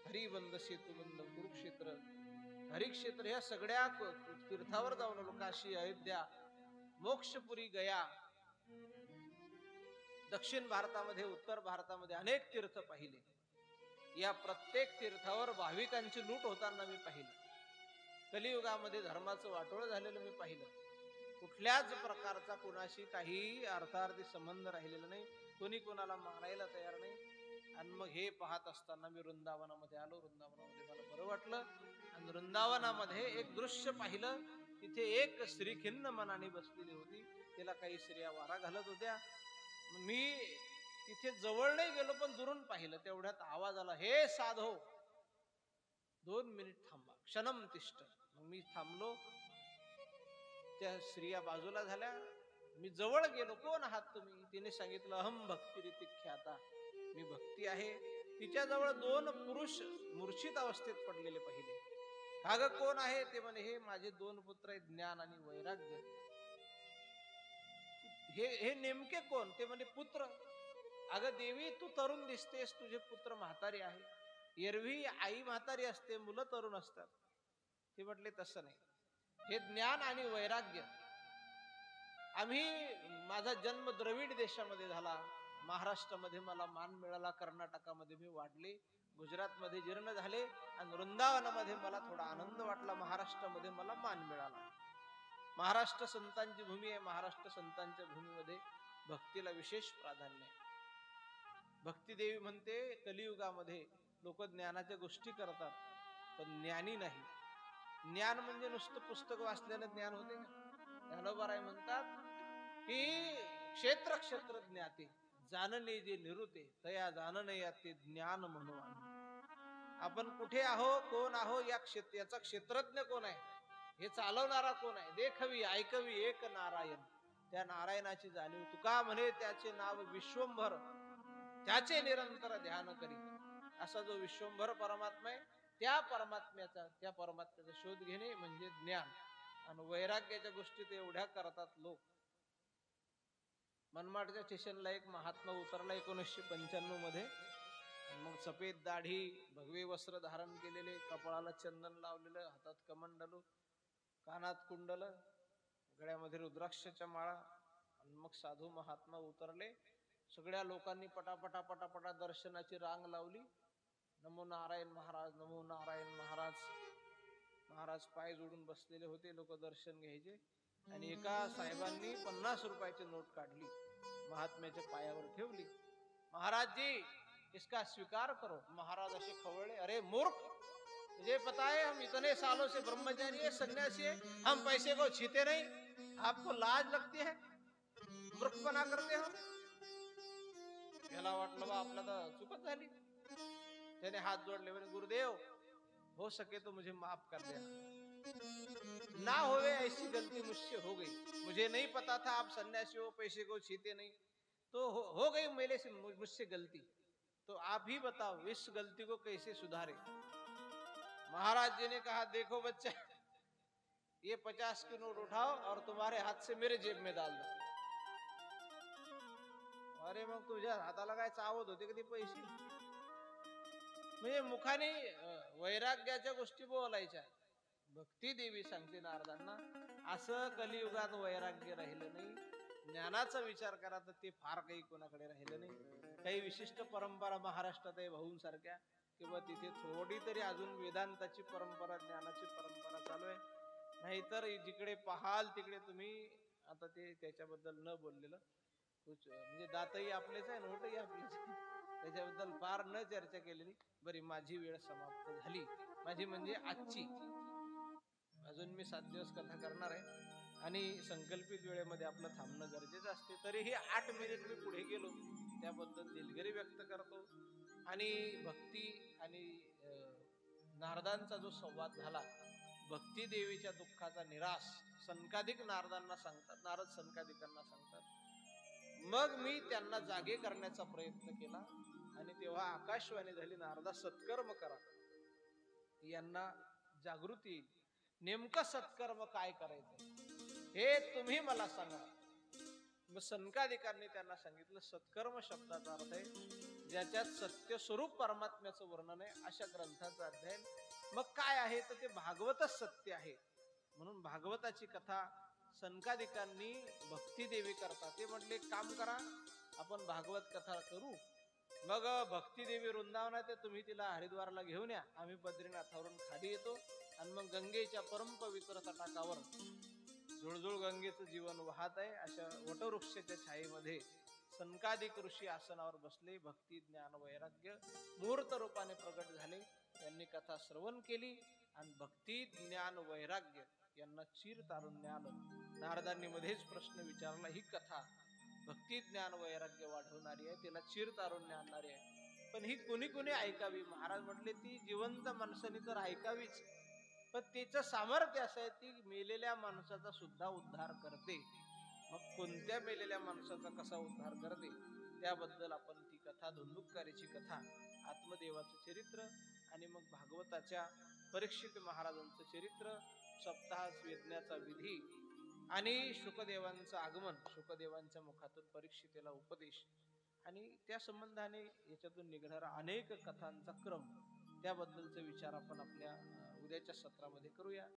हरिबंद सेतुबंद, कुरुक्षेत्र, हरिक्षेत्र, या सगळ्या तीर्थावर जाऊन आलो. काशी, अयोध्या, मोक्षपुरी, गया, दक्षिण भारतामध्ये, उत्तर भारतामध्ये अनेक तीर्थ पाहिले. या प्रत्येक तीर्थावर भाविकांची लूट होताना मी पाहिलं. कलियुगामध्ये धर्माचं वाटोळ झालेलं मी पाहिलं. कुठल्याच प्रकारचा कुणाशी काही अर्थार्थी संबंध राहिलेला नाही, कोणी कोणाला मारायला तयार नाही. आणि मग हे पाहत असताना मी वृंदावनामध्ये आलो. वृंदावनामध्ये मला बरं वाटलं आणि वृंदावनामध्ये एक दृश्य पाहिलं. तिथे एक स्त्री खिन्न मनाने बसलेली होती, तिला काही स्त्रिया वारा घालत होत्या. मी तिथे जवळ नाही गेलो, पण दुरून पाहिलं. तेवढ्यात आवाज आला, हे साधो 2 मिनिट थांबा, क्षणम तिष्ठ. मग मी थांबलो. त्या स्त्रिया बाजूला झाल्या. मी जवळ गेलो, कोण आहात तुम्ही? तिने सांगितलं अहम भक्तिरीती ख्याता, मी भक्ती आहे. तिच्या जवळ 2 पुरुष मूर्छित अवस्थेत पडलेले पाहिले. का ग कोण आहे? ते म्हणे हे माझे 2 पुत्र आहेत, ज्ञान आणि वैराग्य. हे नेमके कोण? ते म्हणे पुत्र. अगं देवी तू तरुण दिसतेस, तुझे पुत्र म्हातारे आहे. एरवी आई म्हातारी असते, मुलं तरुण असतात. ते म्हटले तसं नाही, हे ज्ञान आणि वैराग्य. माझा जन्म द्रविड देशामध्ये झाला, महाराष्ट्रामध्ये मला मान मिळाला, कर्नाटकामध्ये मी वाढले, गुजरातमध्ये जीर्ण झाले आणि वृंदावनामध्ये मला थोडा आनंद वाटला. महाराष्ट्रामध्ये मला मान मिळाला. महाराष्ट्र संतांची भूमी आहे. महाराष्ट्र संतांच्या भूमीमध्ये भक्तीला विशेष प्राधान्य आहे. भक्तिदेवी म्हणते कलियुगामध्ये लोक ज्ञानाच्या गोष्टी करतात, पण ज्ञानी नाही. ज्ञान म्हणजे नुसतं पुस्तक वाचल्याने ज्ञान होते का? ज्ञानोबाराय म्हणतात की क्षेत्र क्षेत्र ज्ञाते जाणणे जे निरुते तया जाणणे याते ज्ञान म्हणून. आपण कुठे आहो, कोण आहो, याचा क्षेत्रज्ञ कोण आहे, हे चालवणारा कोण आहे? देखवी ऐकवी एक नारायण, त्या नारायणाची जाणीव. तुका म्हणे त्याचे नाव विश्वंभर, त्याचे निरंतर ध्यान करी. असा जो विश्वंभर परमात्मा आहे, त्या परमात्म्याचा शोध घेणे म्हणजे ज्ञान. आणि वैराग्याच्या गोष्टी ते एवढ्या करतात लोक. मनमाडच्या स्टेशनला एक महात्मा उतरला 1995 मध्ये. मग सफेद दाढी, भगवे वस्त्र धारण केलेले, कपाळाला चंदन लावलेलं, हातात कमंडलू, कानात कुंडल, गळ्यामध्ये रुद्राक्षच्या माळा. आणि मग साधू महात्मा उतरले. सगळ्या लोकांनी पटापटा पटापटा दर्शनाची रांग लावली. नमो नारायण महाराज, नमो नारायण महाराज. महाराज पाय जोडून बसलेले होते. लोक दर्शन घ्यायचे. आणि एका साहेबांनी 50 रुपयाची नोट काढली, महात्म्याच्या पायावर ठेवली. महाराज जी, इसका स्वीकार करो. महाराज असे खवळले. अरे मूर्ख, मुझे पता है हम इतने सालों से ब्रह्मचारी है, सन्यासी है, हम पैसे को छीते नहीं, आपको लाज लगती है, मूर्खपणा करते हो. याला वाटलं बा आपला तर चुकत झाली. त्याने हात जोडले, म्हणे गुरुदेव, हो सके तो मुझे माफ कर देना, ना होवे ऐसी गलती मुझसे हो गई, मुझे नहीं पता था आप सन्यासी हो, पैसे को छीते नहीं, तो हो गई मेरे से, मुझसे गलती, तो आप ही बताओ इस गलती को कैसे सुधारे. महाराज जी ने कहा, देखो बच्चा, ये 50 की नोट उठाओ और तुम्हारे हाथ से मेरे जेब में डाल दो. अरे मग तुझ्या हाताला काय चावत होते कधी पैसे? म्हणजे मुखाने वैराग्याच्या गोष्टी बोलायच्या. भक्ती देवी सांगते नारदांना, असं कलियुगात वैराग्य राहिलं नाही. ज्ञानाचा विचार करा तर ते फार काही कोणाकडे राहिलं नाही. काही विशिष्ट परंपरा महाराष्ट्रात आहे भाऊंसारख्या, किंवा तिथे थोडी तरी अजून वेदांताची परंपरा, ज्ञानाची परंपरा चालू आहे. नाहीतर जिकडे पाहाल तिकडे तुम्ही, आता ते त्याच्याबद्दल न बोललेलं, म्हणजे दातही आपलेच आहे, नोटही आपलेच आहे, त्याच्याबद्दल फार न चर्चा केलेली बरी. माझी वेळ समाप्त झाली, माझी म्हणजे आजची. अजून मी 7 दिवस कथा करणार आहे आणि संकल्पित वेळेमध्ये आपलं थांबणं गरजेचं असते. तरीही 8 मिनिट मी पुढे गेलो, त्याबद्दल दिलगिरी व्यक्त करतो. आणि भक्ती आणि नारदांचा जो संवाद झाला, भक्ती देवीच्या दुःखाचा निराश सनकादिक नारदांना सांगतात, नारद सनकादिकांना सांगतात. मग मी त्यांना जागे करण्याचा प्रयत्न केला. आणि तेव्हा आकाशवाणी झाली, नारदा सत्कर्म करा, यांना जागृती येईल. नेमकं सत्कर्म काय करायचं हे तुम्ही मला सांगा. मग सनकादिकांनी त्यांना सांगितलं, सत्कर्म शब्दाचा अर्थ आहे ज्याच्यात सत्य स्वरूप परमात्म्याचं वर्णन आहे, अशा ग्रंथाचं अध्ययन. मग काय आहे तर ते भागवतच सत्य आहे. म्हणून भागवताची कथा सनकादिकांनी भक्ती देवी करता. ते म्हटले, काम करा, आपण भागवत कथा करू. मग भक्ती देवी वृंदावनात, तुम्ही तिला हरिद्वारला घेऊन या, आम्ही बद्रीनाथावरून खाली येतो. आणि मग गंगेच्या परमपवित्र तटाकावर झुळझुळ गंगेचं जीवन वाहत आहे, अशा वटवृक्षाच्या छायेमध्ये सनकादिक ऋषी आसनावर बसले. भक्ती ज्ञान वैराग्य मूर्त रूपाने प्रगट झाले. त्यांनी कथा श्रवण केली आणि भक्ती ज्ञान वैराग्य यांना चिर तारुण्य आलं. नारदांनी मध्येच प्रश्न विचारला, ही कथा भक्ती ज्ञान वैराग्य वाढवणारी आहे, तिला चिर तारुण्य आणणारी आहे, पण ही कुणी कुणी ऐकावी? महाराज म्हटले, ती जिवंत माणसाने तर ऐकावीच, पण तिचं सामर्थ्य असं आहे, ती मेलेल्या माणसाचा सुद्धा उद्धार करते. मग कोणत्या मेलेल्या माणसाचा कसा उद्धार करते त्याबद्दल आपण ती कथा, धुंदुककारीची कथा, आत्मदेवाचं चरित्र आणि मग भागवताच्या परीक्षित महाराजांचं चरित्र, सप्ताह यज्ञाचा विधी आणि शुकदेवांचं आगमन, शुकदेवांच्या मुखातून परीक्षितेला उपदेश आणि त्या संबंधाने याच्यातून निघणारा अनेक कथांचा क्रम, त्याबद्दलचे विचार आपण आपल्या उद्याच्या सत्रामध्ये करूया.